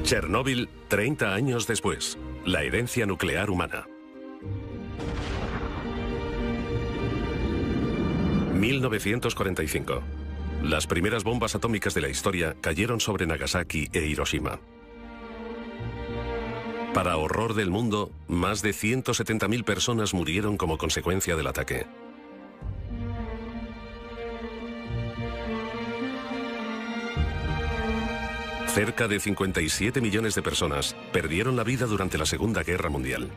Chernóbil, 30 años después. La herencia nuclear humana. 1945. Las primeras bombas atómicas de la historia cayeron sobre Nagasaki e Hiroshima. Para horror del mundo, más de 170.000 personas murieron como consecuencia del ataque. Cerca de 57 millones de personas perdieron la vida durante la Segunda Guerra Mundial.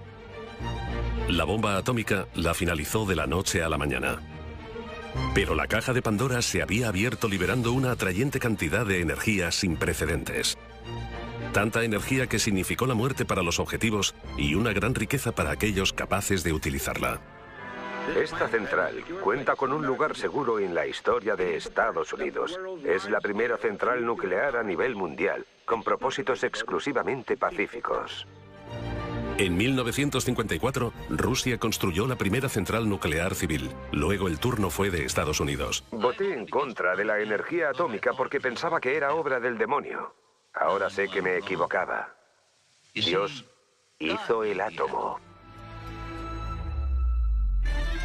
La bomba atómica la finalizó de la noche a la mañana. Pero la caja de Pandora se había abierto liberando una atrayente cantidad de energía sin precedentes. Tanta energía que significó la muerte para los objetivos y una gran riqueza para aquellos capaces de utilizarla. Esta central cuenta con un lugar seguro en la historia de Estados Unidos. Es la primera central nuclear a nivel mundial, con propósitos exclusivamente pacíficos. En 1954, Rusia construyó la primera central nuclear civil. Luego el turno fue de Estados Unidos. Voté en contra de la energía atómica porque pensaba que era obra del demonio. Ahora sé que me equivocaba. Dios hizo el átomo.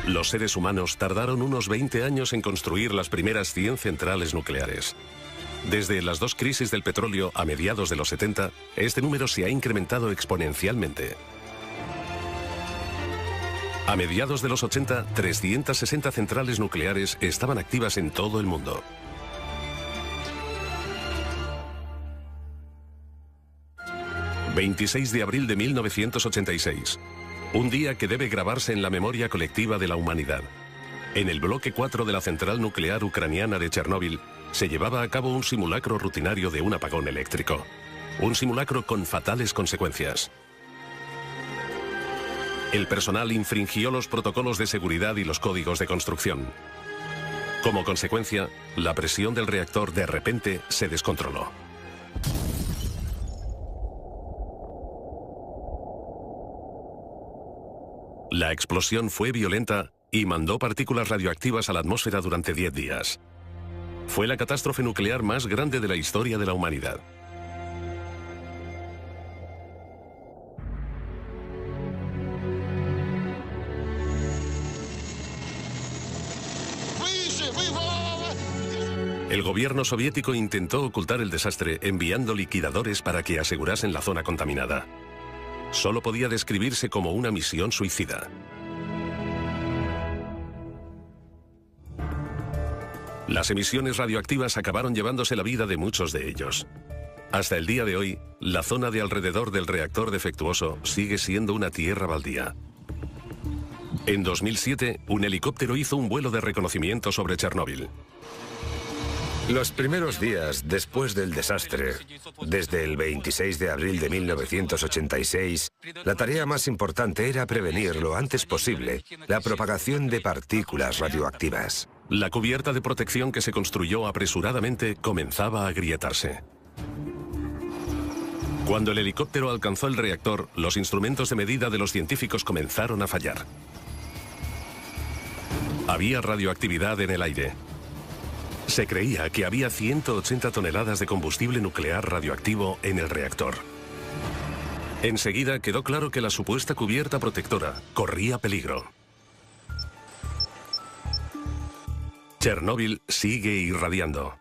Los seres humanos tardaron unos 20 años en construir las primeras 100 centrales nucleares. Desde las dos crisis del petróleo a mediados de los 70, este número se ha incrementado exponencialmente. A mediados de los 80, 360 centrales nucleares estaban activas en todo el mundo. ...26 de abril de 1986... Un día que debe grabarse en la memoria colectiva de la humanidad. En el bloque 4 de la central nuclear ucraniana de Chernóbil se llevaba a cabo un simulacro rutinario de un apagón eléctrico. Un simulacro con fatales consecuencias. El personal infringió los protocolos de seguridad y los códigos de construcción. Como consecuencia, la presión del reactor de repente se descontroló. La explosión fue violenta y mandó partículas radioactivas a la atmósfera durante 10 días. Fue la catástrofe nuclear más grande de la historia de la humanidad. El gobierno soviético intentó ocultar el desastre enviando liquidadores para que asegurasen la zona contaminada. Solo podía describirse como una misión suicida. Las emisiones radioactivas acabaron llevándose la vida de muchos de ellos. Hasta el día de hoy, la zona de alrededor del reactor defectuoso sigue siendo una tierra baldía. En 2007, un helicóptero hizo un vuelo de reconocimiento sobre Chernóbil. Los primeros días después del desastre, desde el 26 de abril de 1986, la tarea más importante era prevenir lo antes posible la propagación de partículas radioactivas. La cubierta de protección que se construyó apresuradamente comenzaba a agrietarse. Cuando el helicóptero alcanzó el reactor, los instrumentos de medida de los científicos comenzaron a fallar. Había radioactividad en el aire. Se creía que había 180 toneladas de combustible nuclear radioactivo en el reactor. Enseguida quedó claro que la supuesta cubierta protectora corría peligro. Chernóbil sigue irradiando.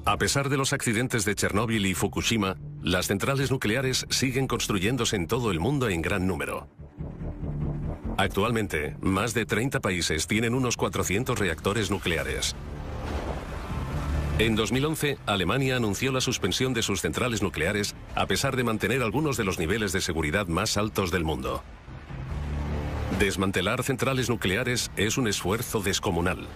A pesar de los accidentes de Chernóbil y Fukushima, las centrales nucleares siguen construyéndose en todo el mundo en gran número. Actualmente, más de 30 países tienen unos 400 reactores nucleares. En 2011, Alemania anunció la suspensión de sus centrales nucleares a pesar de mantener algunos de los niveles de seguridad más altos del mundo. Desmantelar centrales nucleares es un esfuerzo descomunal.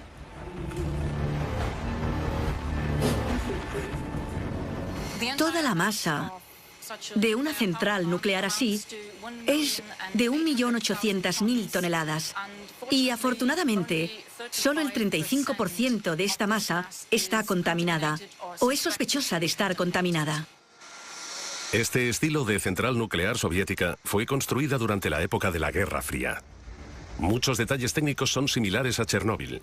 Toda la masa de una central nuclear así es de 1.800.000 toneladas. Y afortunadamente, solo el 35% de esta masa está contaminada o es sospechosa de estar contaminada. Este estilo de central nuclear soviética fue construida durante la época de la Guerra Fría. Muchos detalles técnicos son similares a Chernóbil.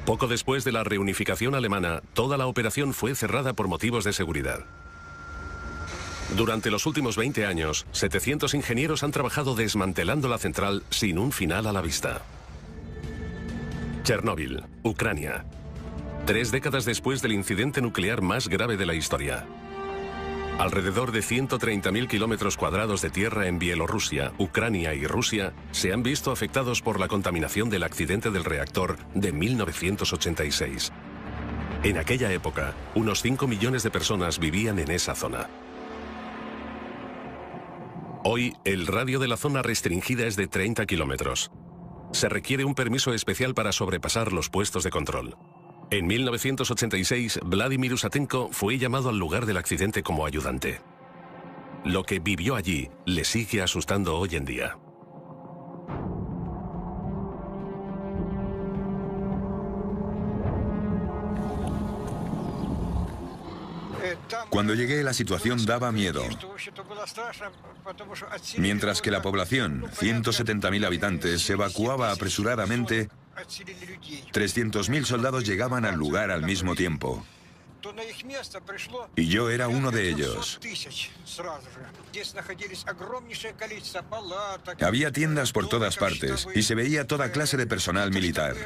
Poco después de la reunificación alemana, toda la operación fue cerrada por motivos de seguridad. Durante los últimos 20 años, 700 ingenieros han trabajado desmantelando la central sin un final a la vista. Chernóbil, Ucrania. 3 décadas después del incidente nuclear más grave de la historia. Alrededor de 130.000 kilómetros cuadrados de tierra en Bielorrusia, Ucrania y Rusia se han visto afectados por la contaminación del accidente del reactor de 1986. En aquella época, unos 5 millones de personas vivían en esa zona. Hoy, el radio de la zona restringida es de 30 kilómetros. Se requiere un permiso especial para sobrepasar los puestos de control. En 1986, Vladimir Usatenko fue llamado al lugar del accidente como ayudante. Lo que vivió allí le sigue asustando hoy en día. Cuando llegué, la situación daba miedo. Mientras que la población, 170.000 habitantes, se evacuaba apresuradamente, 300.000 soldados llegaban al lugar al mismo tiempo. Y yo era uno de ellos. Había tiendas por todas partes y se veía toda clase de personal militar.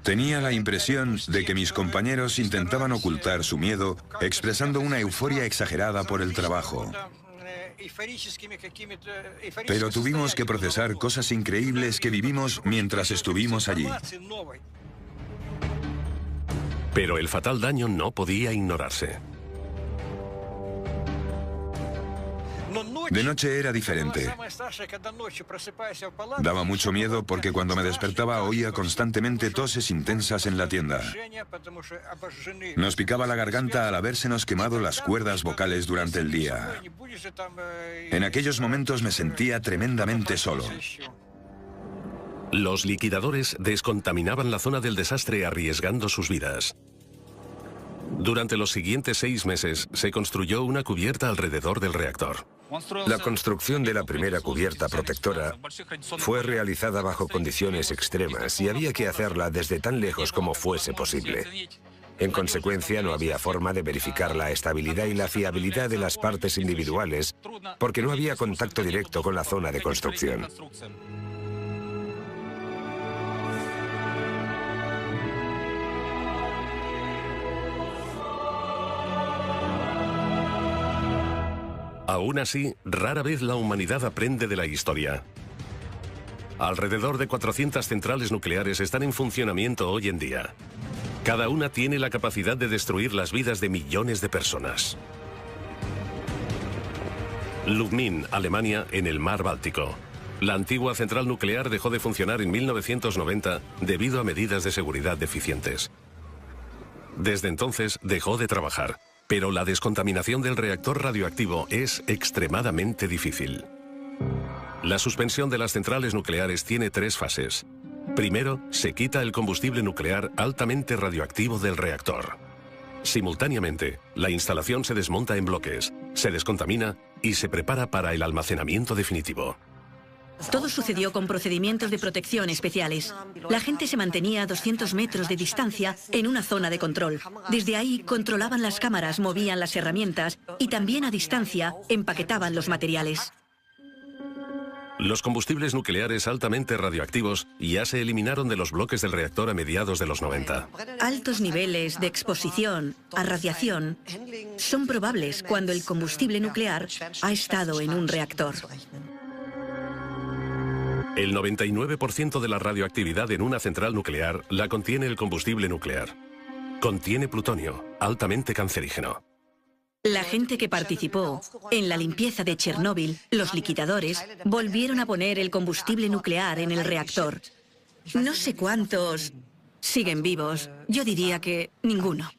Tenía la impresión de que mis compañeros intentaban ocultar su miedo, expresando una euforia exagerada por el trabajo. Pero tuvimos que procesar cosas increíbles que vivimos mientras estuvimos allí. Pero el fatal daño no podía ignorarse. De noche era diferente. Daba mucho miedo porque cuando me despertaba oía constantemente toses intensas en la tienda. Nos picaba la garganta al habérsenos quemado las cuerdas vocales durante el día. En aquellos momentos me sentía tremendamente solo. Los liquidadores descontaminaban la zona del desastre arriesgando sus vidas. Durante los siguientes 6 meses se construyó una cubierta alrededor del reactor. La construcción de la primera cubierta protectora fue realizada bajo condiciones extremas y había que hacerla desde tan lejos como fuese posible. En consecuencia, no había forma de verificar la estabilidad y la fiabilidad de las partes individuales porque no había contacto directo con la zona de construcción. Aún así, rara vez la humanidad aprende de la historia. Alrededor de 400 centrales nucleares están en funcionamiento hoy en día. Cada una tiene la capacidad de destruir las vidas de millones de personas. Lubmin, Alemania, en el mar Báltico. La antigua central nuclear dejó de funcionar en 1990 debido a medidas de seguridad deficientes. Desde entonces dejó de trabajar. Pero la descontaminación del reactor radioactivo es extremadamente difícil. La suspensión de las centrales nucleares tiene 3 fases. Primero, se quita el combustible nuclear altamente radioactivo del reactor. Simultáneamente, la instalación se desmonta en bloques, se descontamina y se prepara para el almacenamiento definitivo. Todo sucedió con procedimientos de protección especiales. La gente se mantenía a 200 metros de distancia en una zona de control. Desde ahí controlaban las cámaras, movían las herramientas y también a distancia empaquetaban los materiales. Los combustibles nucleares altamente radioactivos ya se eliminaron de los bloques del reactor a mediados de los 90. Altos niveles de exposición a radiación son probables cuando el combustible nuclear ha estado en un reactor. El 99% de la radioactividad en una central nuclear la contiene el combustible nuclear. Contiene plutonio, altamente cancerígeno. La gente que participó en la limpieza de Chernóbil, los liquidadores, volvieron a poner el combustible nuclear en el reactor. No sé cuántos siguen vivos. Yo diría que ninguno.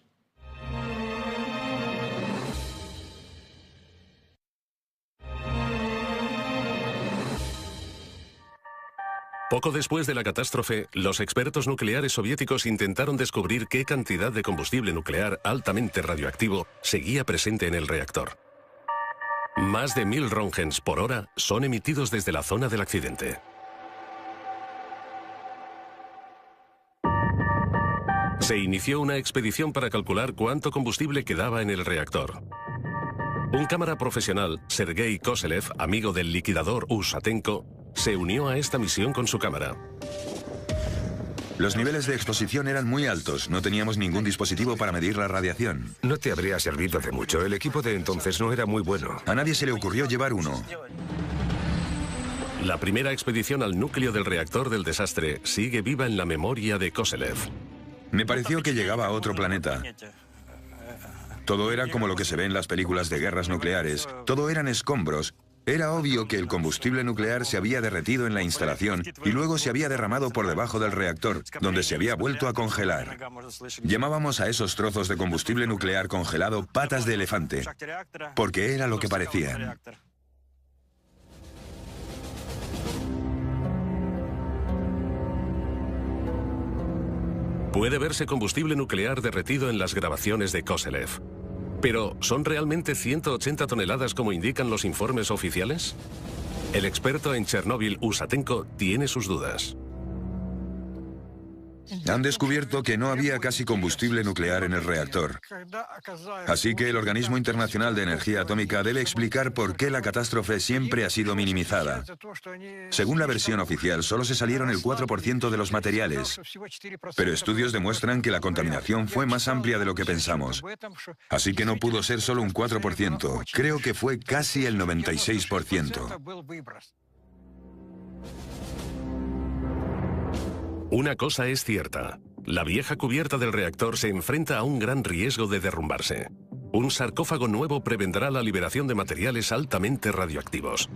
Poco después de la catástrofe, los expertos nucleares soviéticos intentaron descubrir qué cantidad de combustible nuclear altamente radioactivo seguía presente en el reactor. Más de 1000 röntgens por hora son emitidos desde la zona del accidente. Se inició una expedición para calcular cuánto combustible quedaba en el reactor. Un cámara profesional, Sergei Koselev, amigo del liquidador Usatenko, se unió a esta misión con su cámara. Los niveles de exposición eran muy altos. No teníamos ningún dispositivo para medir la radiación. No te habría servido de mucho. El equipo de entonces no era muy bueno. A nadie se le ocurrió llevar uno. La primera expedición al núcleo del reactor del desastre sigue viva en la memoria de Koselev. Me pareció que llegaba a otro planeta. Todo era como lo que se ve en las películas de guerras nucleares. Todo eran escombros. Era obvio que el combustible nuclear se había derretido en la instalación y luego se había derramado por debajo del reactor, donde se había vuelto a congelar. Llamábamos a esos trozos de combustible nuclear congelado patas de elefante, porque era lo que parecían. Puede verse combustible nuclear derretido en las grabaciones de Koselev. Pero, ¿son realmente 180 toneladas como indican los informes oficiales? El experto en Chernóbil, Usatenko, tiene sus dudas. Han descubierto que no había casi combustible nuclear en el reactor. Así que el Organismo Internacional de Energía Atómica debe explicar por qué la catástrofe siempre ha sido minimizada. Según la versión oficial, solo se salieron el 4% de los materiales. Pero estudios demuestran que la contaminación fue más amplia de lo que pensamos. Así que no pudo ser solo un 4%. Creo que fue casi el 96%. Una cosa es cierta. La vieja cubierta del reactor se enfrenta a un gran riesgo de derrumbarse. Un sarcófago nuevo prevendrá la liberación de materiales altamente radioactivos.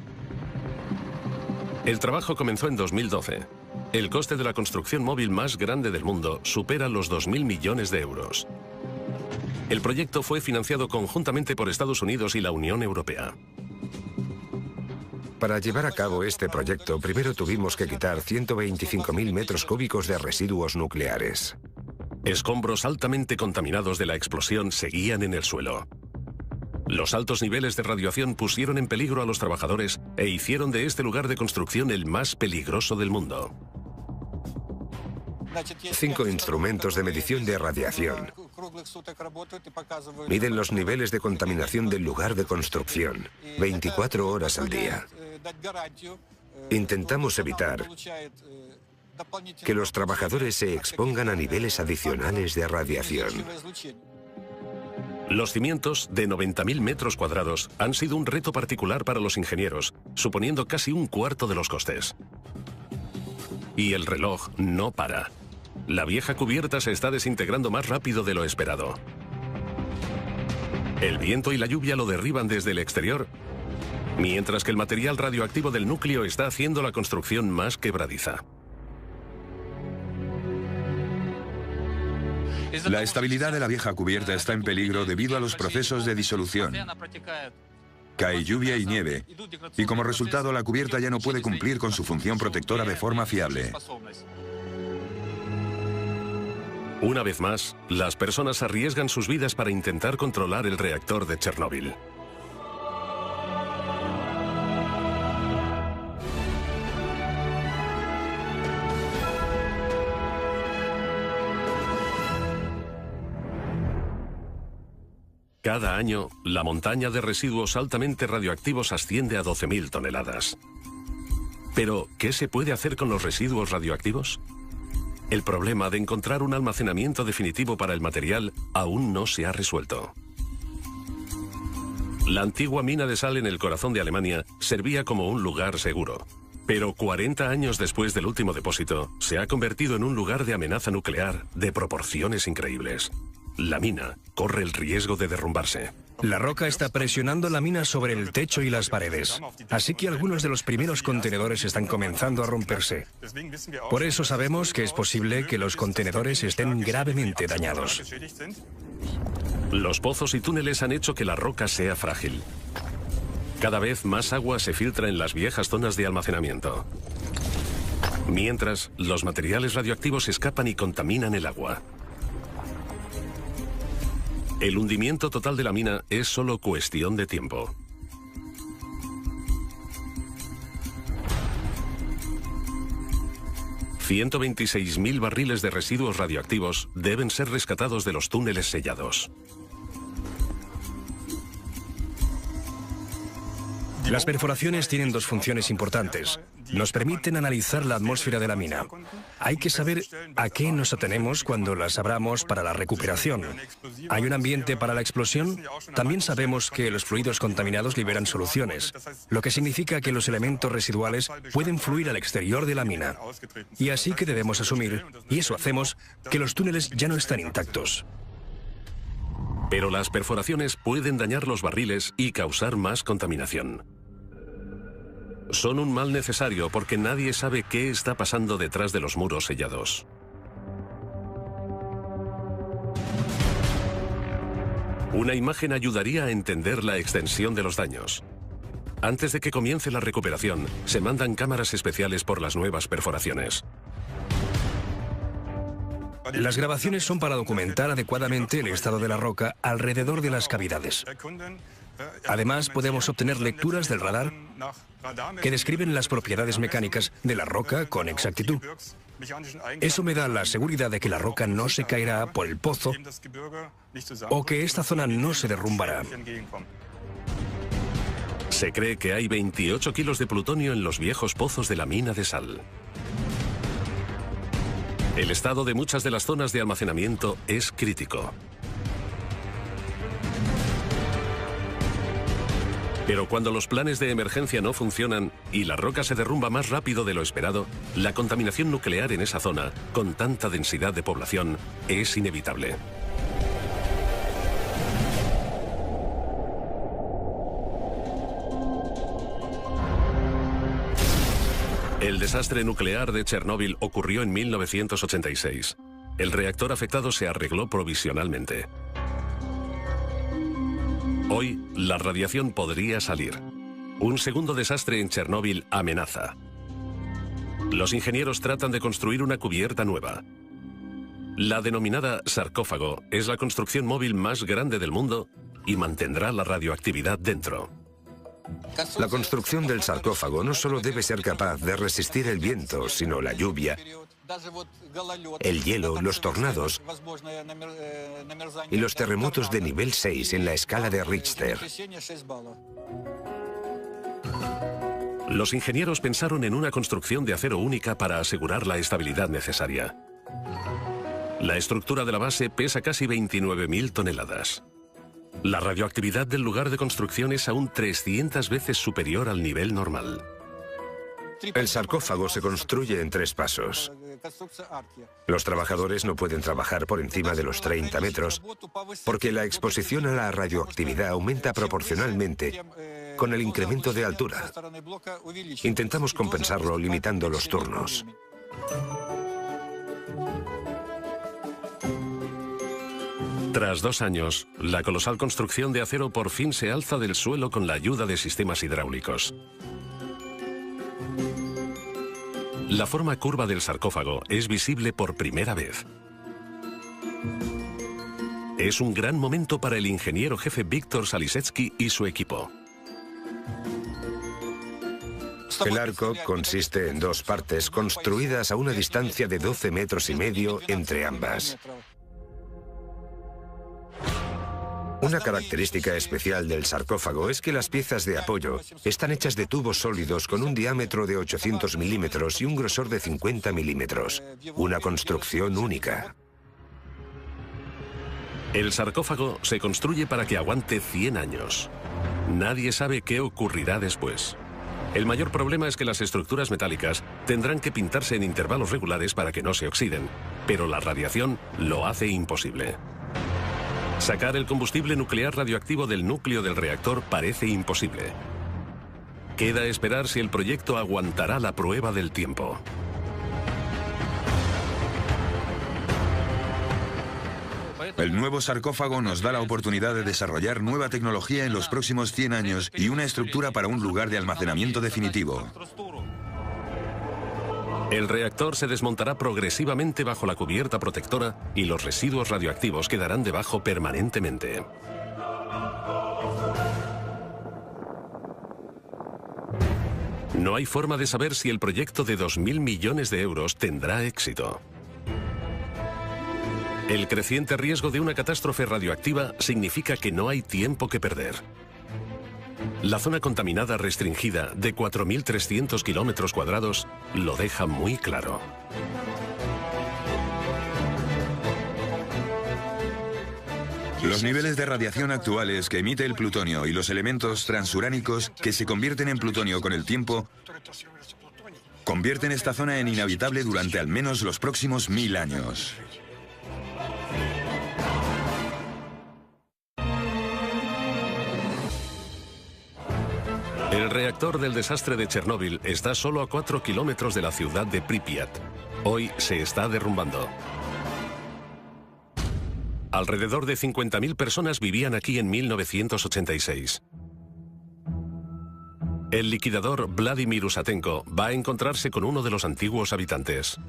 El trabajo comenzó en 2012. El coste de la construcción móvil más grande del mundo supera los 2.000 millones de euros. El proyecto fue financiado conjuntamente por Estados Unidos y la Unión Europea. Para llevar a cabo este proyecto, primero tuvimos que quitar 125.000 metros cúbicos de residuos nucleares. Escombros altamente contaminados de la explosión seguían en el suelo. Los altos niveles de radiación pusieron en peligro a los trabajadores e hicieron de este lugar de construcción el más peligroso del mundo. 5 instrumentos de medición de radiación. Miden los niveles de contaminación del lugar de construcción, 24 horas al día. Intentamos evitar que los trabajadores se expongan a niveles adicionales de radiación. Los cimientos, de 90.000 metros cuadrados, han sido un reto particular para los ingenieros, suponiendo casi un cuarto de los costes. Y el reloj no para. La vieja cubierta se está desintegrando más rápido de lo esperado. El viento y la lluvia lo derriban desde el exterior, mientras que el material radioactivo del núcleo está haciendo la construcción más quebradiza. La estabilidad de la vieja cubierta está en peligro debido a los procesos de disolución. Cae lluvia y nieve, y como resultado la cubierta ya no puede cumplir con su función protectora de forma fiable. Una vez más, las personas arriesgan sus vidas para intentar controlar el reactor de Chernóbil. Cada año, la montaña de residuos altamente radioactivos asciende a 12.000 toneladas. Pero, ¿qué se puede hacer con los residuos radioactivos? El problema de encontrar un almacenamiento definitivo para el material aún no se ha resuelto. La antigua mina de sal en el corazón de Alemania servía como un lugar seguro. Pero 40 años después del último depósito, se ha convertido en un lugar de amenaza nuclear de proporciones increíbles. La mina corre el riesgo de derrumbarse. La roca está presionando la mina sobre el techo y las paredes, así que algunos de los primeros contenedores están comenzando a romperse. Por eso sabemos que es posible que los contenedores estén gravemente dañados. Los pozos y túneles han hecho que la roca sea frágil. Cada vez más agua se filtra en las viejas zonas de almacenamiento. Mientras, los materiales radioactivos escapan y contaminan el agua. El hundimiento total de la mina es solo cuestión de tiempo. 126.000 barriles de residuos radioactivos deben ser rescatados de los túneles sellados. Las perforaciones tienen dos funciones importantes. Nos permiten analizar la atmósfera de la mina. Hay que saber a qué nos atenemos cuando las abramos para la recuperación. ¿Hay un ambiente para la explosión? También sabemos que los fluidos contaminados liberan soluciones, lo que significa que los elementos residuales pueden fluir al exterior de la mina. Y así que debemos asumir, y eso hacemos, que los túneles ya no están intactos. Pero las perforaciones pueden dañar los barriles y causar más contaminación. Son un mal necesario porque nadie sabe qué está pasando detrás de los muros sellados. Una imagen ayudaría a entender la extensión de los daños. Antes de que comience la recuperación, se mandan cámaras especiales por las nuevas perforaciones. Las grabaciones son para documentar adecuadamente el estado de la roca alrededor de las cavidades. Además, podemos obtener lecturas del radar que describen las propiedades mecánicas de la roca con exactitud. Eso me da la seguridad de que la roca no se caerá por el pozo o que esta zona no se derrumbará. Se cree que hay 28 kilos de plutonio en los viejos pozos de la mina de sal. El estado de muchas de las zonas de almacenamiento es crítico. Pero cuando los planes de emergencia no funcionan y la roca se derrumba más rápido de lo esperado, la contaminación nuclear en esa zona, con tanta densidad de población, es inevitable. El desastre nuclear de Chernóbil ocurrió en 1986. El reactor afectado se arregló provisionalmente. Hoy, la radiación podría salir. Un segundo desastre en Chernóbil amenaza. Los ingenieros tratan de construir una cubierta nueva. La denominada sarcófago es la construcción móvil más grande del mundo y mantendrá la radioactividad dentro. La construcción del sarcófago no solo debe ser capaz de resistir el viento, sino la lluvia, el hielo, los tornados y los terremotos de nivel 6 en la escala de Richter. Los ingenieros pensaron en una construcción de acero única para asegurar la estabilidad necesaria. La estructura de la base pesa casi 29.000 toneladas. La radioactividad del lugar de construcción es aún 300 veces superior al nivel normal. El sarcófago se construye en 3 pasos. Los trabajadores no pueden trabajar por encima de los 30 metros porque la exposición a la radioactividad aumenta proporcionalmente con el incremento de altura. Intentamos compensarlo limitando los turnos. Tras 2 años, la colosal construcción de acero por fin se alza del suelo con la ayuda de sistemas hidráulicos. La forma curva del sarcófago es visible por primera vez. Es un gran momento para el ingeniero jefe Víctor Salisetsky y su equipo. El arco consiste en 2 partes construidas a una distancia de 12,5 metros entre ambas. Una característica especial del sarcófago es que las piezas de apoyo están hechas de tubos sólidos con un diámetro de 800 milímetros y un grosor de 50 milímetros. Una construcción única. El sarcófago se construye para que aguante 100 años. Nadie sabe qué ocurrirá después. El mayor problema es que las estructuras metálicas tendrán que pintarse en intervalos regulares para que no se oxiden, pero la radiación lo hace imposible. Sacar el combustible nuclear radioactivo del núcleo del reactor parece imposible. Queda esperar si el proyecto aguantará la prueba del tiempo. El nuevo sarcófago nos da la oportunidad de desarrollar nueva tecnología en los próximos 100 años y una estructura para un lugar de almacenamiento definitivo. El reactor se desmontará progresivamente bajo la cubierta protectora y los residuos radioactivos quedarán debajo permanentemente. No hay forma de saber si el proyecto de 2.000 millones de euros tendrá éxito. El creciente riesgo de una catástrofe radioactiva significa que no hay tiempo que perder. La zona contaminada restringida de 4.300 kilómetros cuadrados lo deja muy claro. Los niveles de radiación actuales que emite el plutonio y los elementos transuránicos que se convierten en plutonio con el tiempo convierten esta zona en inhabitable durante al menos los próximos 1000 años. El reactor del desastre de Chernóbil está solo a 4 kilómetros de la ciudad de Pripyat. Hoy se está derrumbando. Alrededor de 50.000 personas vivían aquí en 1986. El liquidador Vladimir Usatenko va a encontrarse con uno de los antiguos habitantes.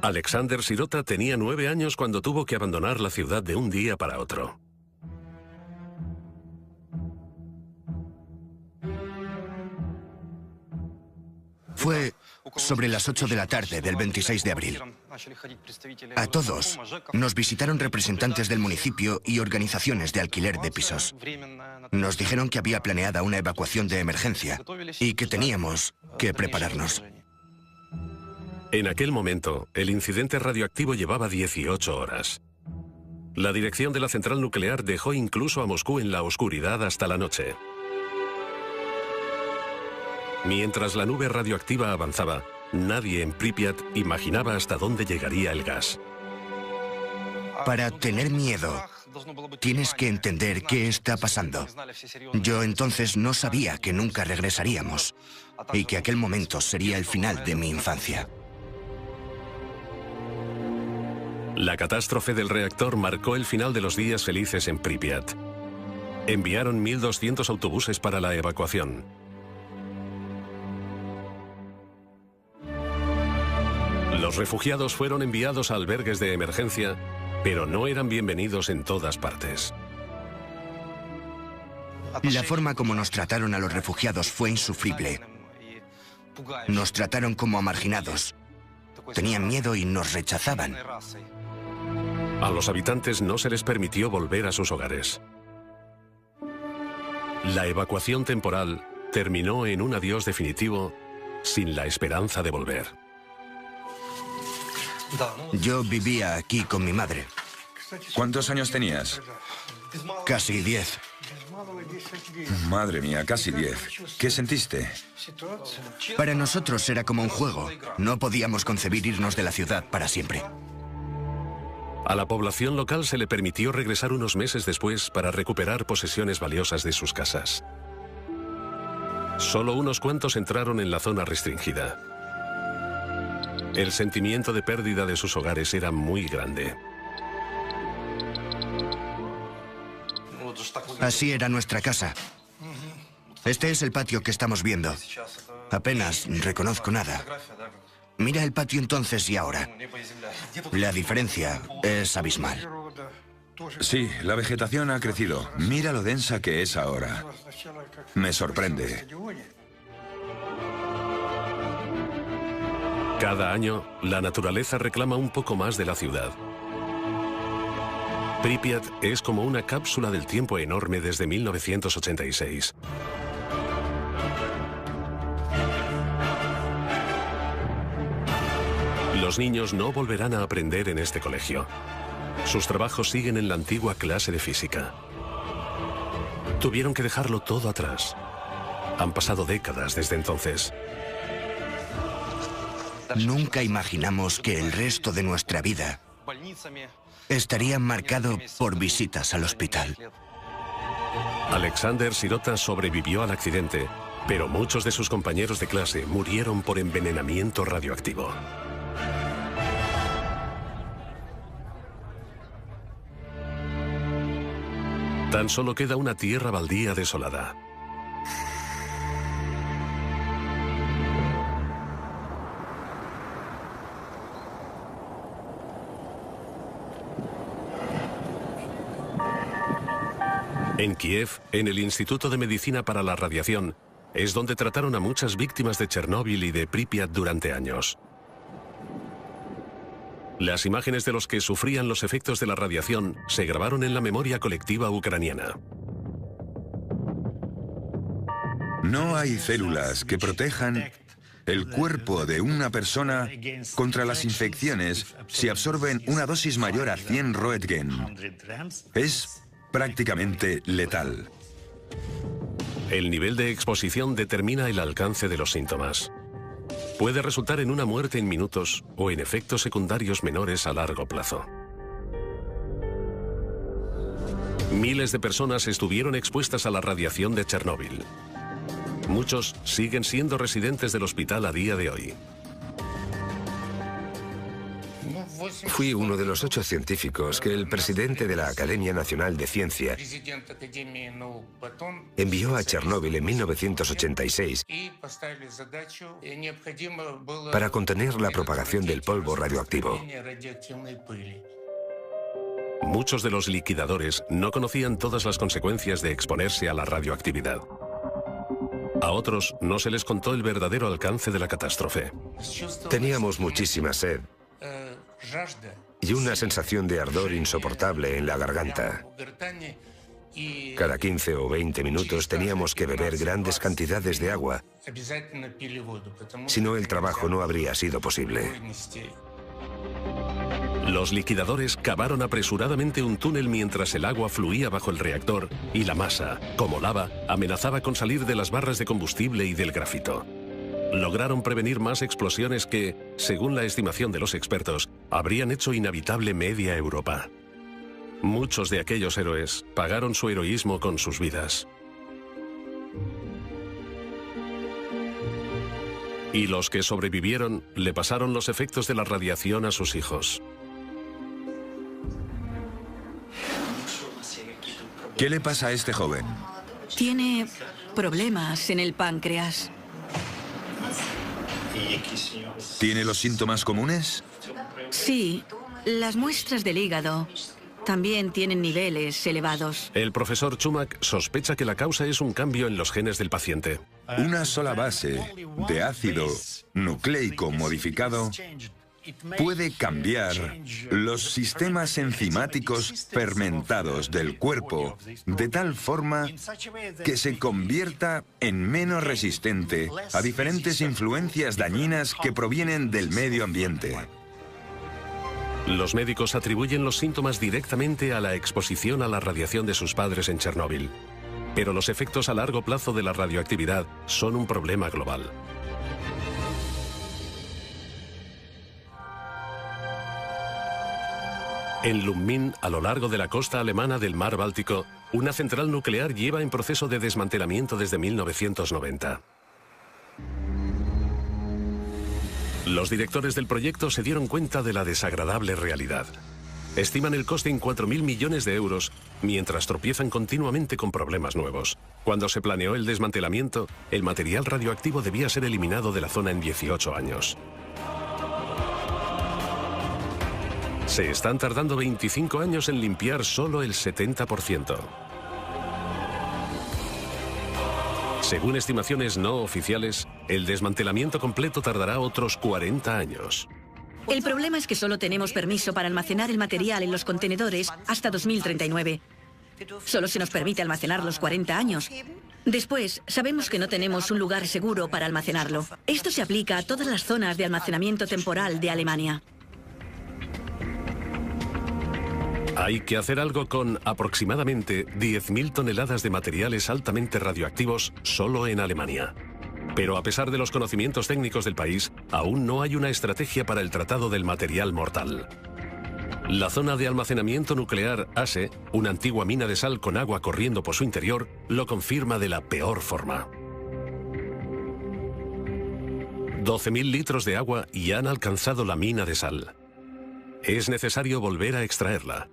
Alexander Sirota tenía 9 años cuando tuvo que abandonar la ciudad de un día para otro. Fue sobre las 8 de la tarde del 26 de abril. A todos nos visitaron representantes del municipio y organizaciones de alquiler de pisos. Nos dijeron que había planeada una evacuación de emergencia y que teníamos que prepararnos. En aquel momento, el incidente radioactivo llevaba 18 horas. La dirección de la central nuclear dejó incluso a Moscú en la oscuridad hasta la noche. Mientras la nube radioactiva avanzaba, nadie en Pripyat imaginaba hasta dónde llegaría el gas. Para tener miedo, tienes que entender qué está pasando. Yo entonces no sabía que nunca regresaríamos y que aquel momento sería el final de mi infancia. La catástrofe del reactor marcó el final de los días felices en Pripyat. Enviaron 1.200 autobuses para la evacuación. Los refugiados fueron enviados a albergues de emergencia, pero no eran bienvenidos en todas partes. La forma como nos trataron a los refugiados fue insufrible. Nos trataron como a marginados. Tenían miedo y nos rechazaban. A los habitantes no se les permitió volver a sus hogares. La evacuación temporal terminó en un adiós definitivo sin la esperanza de volver. Yo vivía aquí con mi madre. ¿Cuántos años tenías? Casi 10. Madre mía, casi 10. ¿Qué sentiste? Para nosotros era como un juego. No podíamos concebir irnos de la ciudad para siempre. A la población local se le permitió regresar unos meses después para recuperar posesiones valiosas de sus casas. Solo unos cuantos entraron en la zona restringida. El sentimiento de pérdida de sus hogares era muy grande. Así era nuestra casa. Este es el patio que estamos viendo. Apenas reconozco nada. Mira el patio entonces y ahora. La diferencia es abismal. Sí, la vegetación ha crecido. Mira lo densa que es ahora. Me sorprende. Cada año, la naturaleza reclama un poco más de la ciudad. Pripyat es como una cápsula del tiempo enorme desde 1986. Los niños no volverán a aprender en este colegio. Sus trabajos siguen en la antigua clase de física. Tuvieron que dejarlo todo atrás. Han pasado décadas desde entonces. Nunca imaginamos que el resto de nuestra vida estaría marcado por visitas al hospital. Alexander Sirota sobrevivió al accidente, pero muchos de sus compañeros de clase murieron por envenenamiento radioactivo. Tan solo queda una tierra baldía desolada. En Kiev, en el Instituto de Medicina para la Radiación, es donde trataron a muchas víctimas de Chernóbil y de Pripyat durante años. Las imágenes de los que sufrían los efectos de la radiación se grabaron en la memoria colectiva ucraniana. No hay células que protejan el cuerpo de una persona contra las infecciones si absorben una dosis mayor a 100 Roentgen. Es prácticamente letal. El nivel de exposición determina el alcance de los síntomas. Puede resultar en una muerte en minutos o en efectos secundarios menores a largo plazo. Miles de personas estuvieron expuestas a la radiación de Chernóbil. Muchos siguen siendo residentes del hospital a día de hoy. Fui uno de los 8 científicos que el presidente de la Academia Nacional de Ciencia envió a Chernóbil en 1986 para contener la propagación del polvo radioactivo. Muchos de los liquidadores no conocían todas las consecuencias de exponerse a la radioactividad. A otros no se les contó el verdadero alcance de la catástrofe. Teníamos muchísima sed y una sensación de ardor insoportable en la garganta. Cada 15 o 20 minutos teníamos que beber grandes cantidades de agua. Si no, el trabajo no habría sido posible. Los liquidadores cavaron apresuradamente un túnel mientras el agua fluía bajo el reactor y la masa, como lava, amenazaba con salir de las barras de combustible y del grafito. Lograron prevenir más explosiones que, según la estimación de los expertos, habrían hecho inhabitable media Europa. Muchos de aquellos héroes pagaron su heroísmo con sus vidas. Y los que sobrevivieron le pasaron los efectos de la radiación a sus hijos. ¿Qué le pasa a este joven? Tiene problemas en el páncreas. ¿Tiene los síntomas comunes? Sí, las muestras del hígado también tienen niveles elevados. El profesor Chumak sospecha que la causa es un cambio en los genes del paciente. Una sola base de ácido nucleico modificado puede cambiar los sistemas enzimáticos fermentados del cuerpo de tal forma que se convierta en menos resistente a diferentes influencias dañinas que provienen del medio ambiente. Los médicos atribuyen los síntomas directamente a la exposición a la radiación de sus padres en Chernóbil. Pero los efectos a largo plazo de la radioactividad son un problema global. En Lubmin, a lo largo de la costa alemana del mar Báltico, una central nuclear lleva en proceso de desmantelamiento desde 1990. Los directores del proyecto se dieron cuenta de la desagradable realidad. Estiman el coste en 4.000 millones de euros, mientras tropiezan continuamente con problemas nuevos. Cuando se planeó el desmantelamiento, el material radioactivo debía ser eliminado de la zona en 18 años. Se están tardando 25 años en limpiar solo el 70%. Según estimaciones no oficiales, el desmantelamiento completo tardará otros 40 años. El problema es que solo tenemos permiso para almacenar el material en los contenedores hasta 2039. Solo se nos permite almacenar los 40 años. Después, sabemos que no tenemos un lugar seguro para almacenarlo. Esto se aplica a todas las zonas de almacenamiento temporal de Alemania. Hay que hacer algo con aproximadamente 10.000 toneladas de materiales altamente radioactivos solo en Alemania. Pero a pesar de los conocimientos técnicos del país, aún no hay una estrategia para el tratado del material mortal. La zona de almacenamiento nuclear ASE, una antigua mina de sal con agua corriendo por su interior, lo confirma de la peor forma. 12.000 litros de agua y han alcanzado la mina de sal. Es necesario volver a extraerla.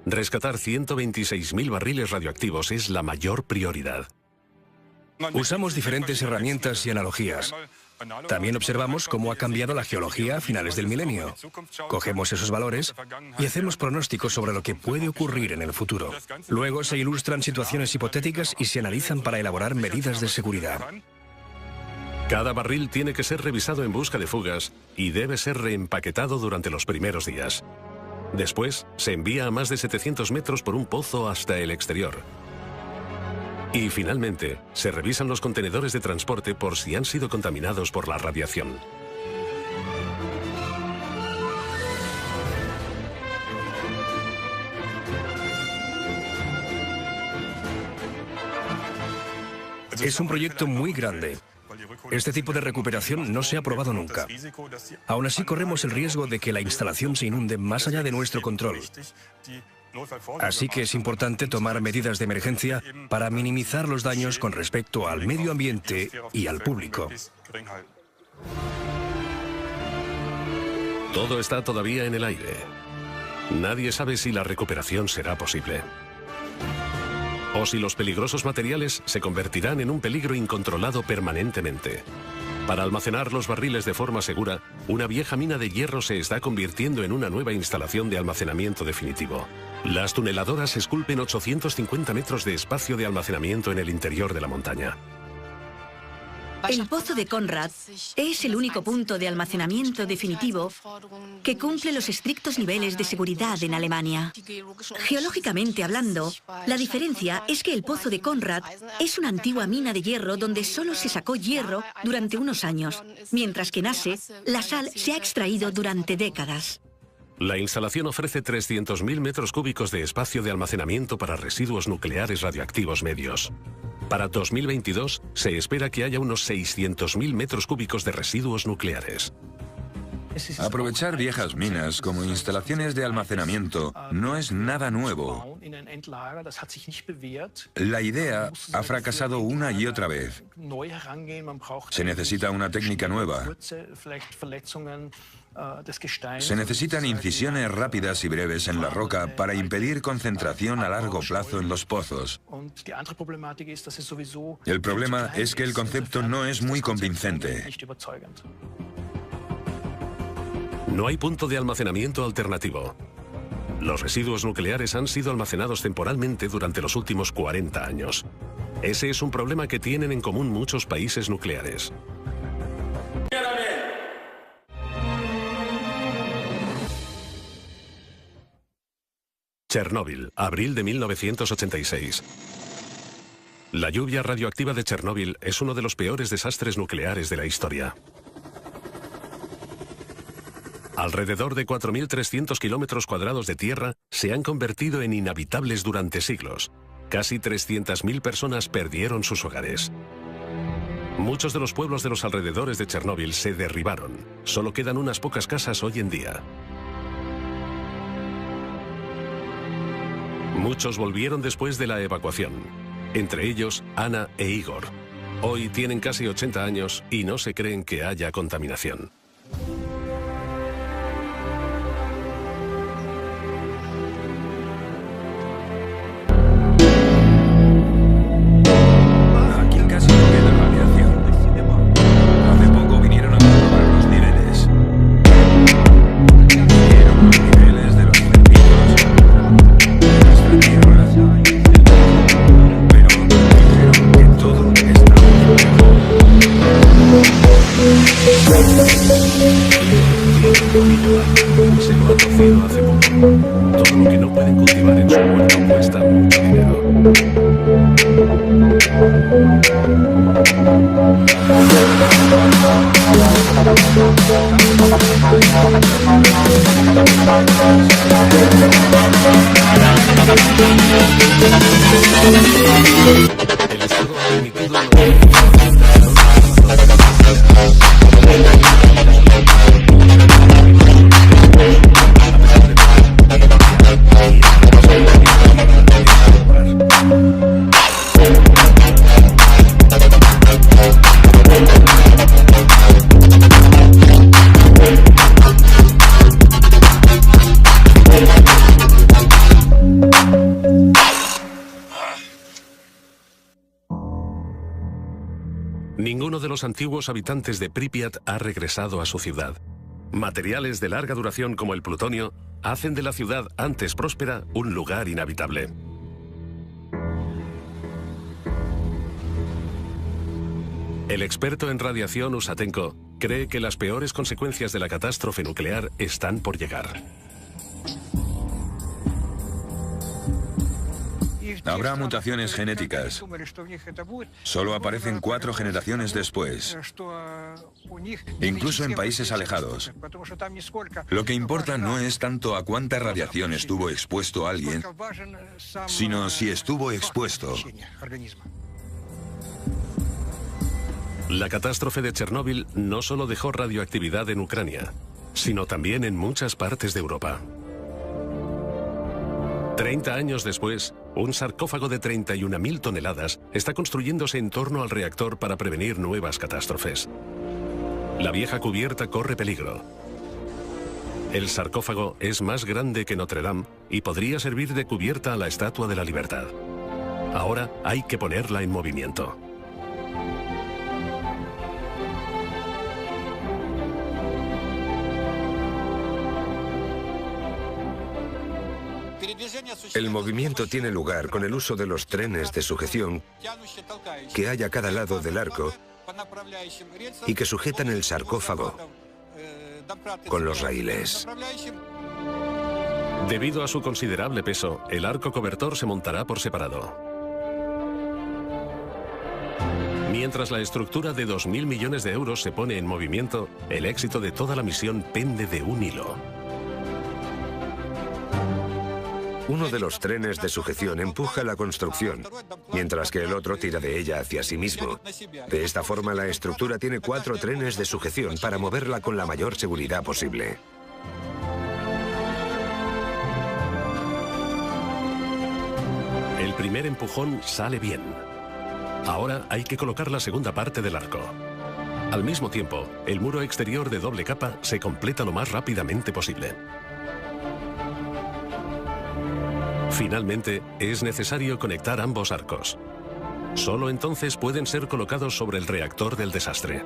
Rescatar 126.000 barriles radioactivos es la mayor prioridad. Usamos diferentes herramientas y analogías. También observamos cómo ha cambiado la geología a finales del milenio. Cogemos esos valores y hacemos pronósticos sobre lo que puede ocurrir en el futuro. Luego se ilustran situaciones hipotéticas y se analizan para elaborar medidas de seguridad. Cada barril tiene que ser revisado en busca de fugas y debe ser reempaquetado durante los primeros días. Después, se envía a más de 700 metros por un pozo hasta el exterior. Y finalmente, se revisan los contenedores de transporte por si han sido contaminados por la radiación. Es un proyecto muy grande. Este tipo de recuperación no se ha probado nunca. Aún así, corremos el riesgo de que la instalación se inunde más allá de nuestro control. Así que es importante tomar medidas de emergencia para minimizar los daños con respecto al medio ambiente y al público. Todo está todavía en el aire. Nadie sabe si la recuperación será posible. O si los peligrosos materiales se convertirán en un peligro incontrolado permanentemente. Para almacenar los barriles de forma segura, una vieja mina de hierro se está convirtiendo en una nueva instalación de almacenamiento definitivo. Las tuneladoras esculpen 850 metros de espacio de almacenamiento en el interior de la montaña. El pozo de Konrad es el único punto de almacenamiento definitivo que cumple los estrictos niveles de seguridad en Alemania. Geológicamente hablando, la diferencia es que el pozo de Konrad es una antigua mina de hierro donde solo se sacó hierro durante unos años, mientras que en Asse la sal se ha extraído durante décadas. La instalación ofrece 300.000 metros cúbicos de espacio de almacenamiento para residuos nucleares radioactivos medios. Para 2022 se espera que haya unos 600.000 metros cúbicos de residuos nucleares. Aprovechar viejas minas como instalaciones de almacenamiento no es nada nuevo. La idea ha fracasado una y otra vez. Se necesita una técnica nueva. Se necesitan incisiones rápidas y breves en la roca para impedir concentración a largo plazo en los pozos. El problema es que el concepto no es muy convincente. No hay punto de almacenamiento alternativo. Los residuos nucleares han sido almacenados temporalmente durante los últimos 40 años. Ese es un problema que tienen en común muchos países nucleares. Chernóbil, abril de 1986. La lluvia radioactiva de Chernóbil es uno de los peores desastres nucleares de la historia. Alrededor de 4.300 kilómetros cuadrados de tierra se han convertido en inhabitables durante siglos. Casi 300.000 personas perdieron sus hogares. Muchos de los pueblos de los alrededores de Chernóbil se derribaron. Solo quedan unas pocas casas hoy en día. Muchos volvieron después de la evacuación, entre ellos Ana e Igor. Hoy tienen casi 80 años y no se creen que haya contaminación. Aquí casi no queda radiación. Hace poco vinieron a comprobar los niveles. Vieron los niveles de los cerditos. Pero dijeron que todo estaba Se lo ha cocido hace poco. Todo lo que no pueden cultivar en su huerto cuesta mucho dinero. El Estado ha permitido Ninguno de los antiguos habitantes de Pripyat ha regresado a su ciudad. Materiales de larga duración como el plutonio hacen de la ciudad antes próspera un lugar inhabitable. El experto en radiación Usatenko cree que las peores consecuencias de la catástrofe nuclear están por llegar. Habrá mutaciones genéticas. Solo aparecen 4 generaciones después, incluso en países alejados. Lo que importa no es tanto a cuánta radiación estuvo expuesto alguien, sino si estuvo expuesto. La catástrofe de Chernóbil no solo dejó radioactividad en Ucrania, sino también en muchas partes de Europa. 30 años después, un sarcófago de 31.000 toneladas está construyéndose en torno al reactor para prevenir nuevas catástrofes. La vieja cubierta corre peligro. El sarcófago es más grande que Notre Dame y podría servir de cubierta a la Estatua de la Libertad. Ahora hay que ponerla en movimiento. El movimiento tiene lugar con el uso de los trenes de sujeción que hay a cada lado del arco y que sujetan el sarcófago con los raíles. Debido a su considerable peso, el arco cobertor se montará por separado. Mientras la estructura de 2.000 millones de euros se pone en movimiento, el éxito de toda la misión pende de un hilo. Uno de los trenes de sujeción empuja la construcción, mientras que el otro tira de ella hacia sí mismo. De esta forma, la estructura tiene 4 trenes de sujeción para moverla con la mayor seguridad posible. El primer empujón sale bien. Ahora hay que colocar la segunda parte del arco. Al mismo tiempo, el muro exterior de doble capa se completa lo más rápidamente posible. Finalmente, es necesario conectar ambos arcos. Solo entonces pueden ser colocados sobre el reactor del desastre.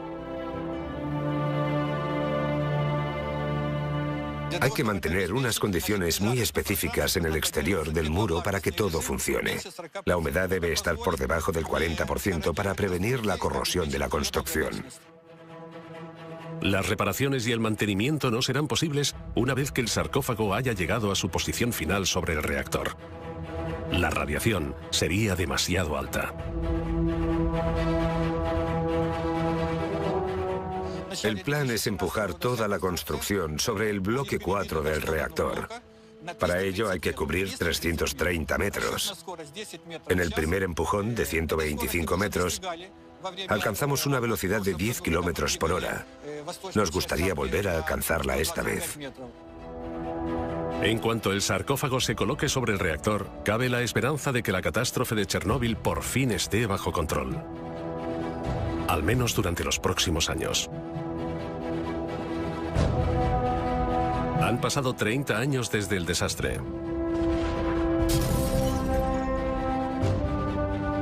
Hay que mantener unas condiciones muy específicas en el exterior del muro para que todo funcione. La humedad debe estar por debajo del 40% para prevenir la corrosión de la construcción. Las reparaciones y el mantenimiento no serán posibles una vez que el sarcófago haya llegado a su posición final sobre el reactor. La radiación sería demasiado alta. El plan es empujar toda la construcción sobre el bloque 4 del reactor. Para ello hay que cubrir 330 metros. En el primer empujón, de 125 metros, alcanzamos una velocidad de 10 kilómetros por hora. Nos gustaría volver a alcanzarla esta vez. En cuanto el sarcófago se coloque sobre el reactor, cabe la esperanza de que la catástrofe de Chernóbil por fin esté bajo control. Al menos durante los próximos años. Han pasado 30 años desde el desastre.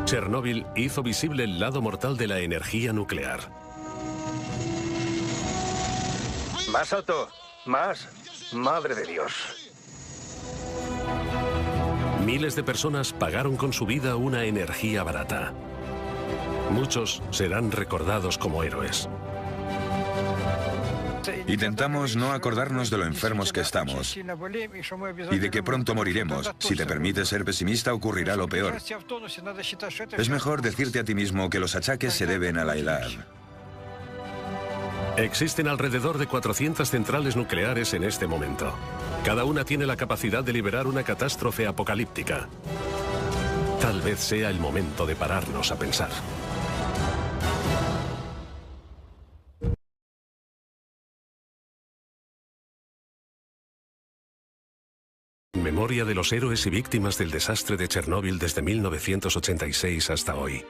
Chernóbil hizo visible el lado mortal de la energía nuclear. Más alto, más. Madre de Dios. Miles de personas pagaron con su vida una energía barata. Muchos serán recordados como héroes. Intentamos no acordarnos de lo enfermos que estamos y de que pronto moriremos. Si te permites ser pesimista, ocurrirá lo peor. Es mejor decirte a ti mismo que los achaques se deben a la edad. Existen alrededor de 400 centrales nucleares en este momento. Cada una tiene la capacidad de liberar una catástrofe apocalíptica. Tal vez sea el momento de pararnos a pensar. Memoria de los héroes y víctimas del desastre de Chernóbil desde 1986 hasta hoy.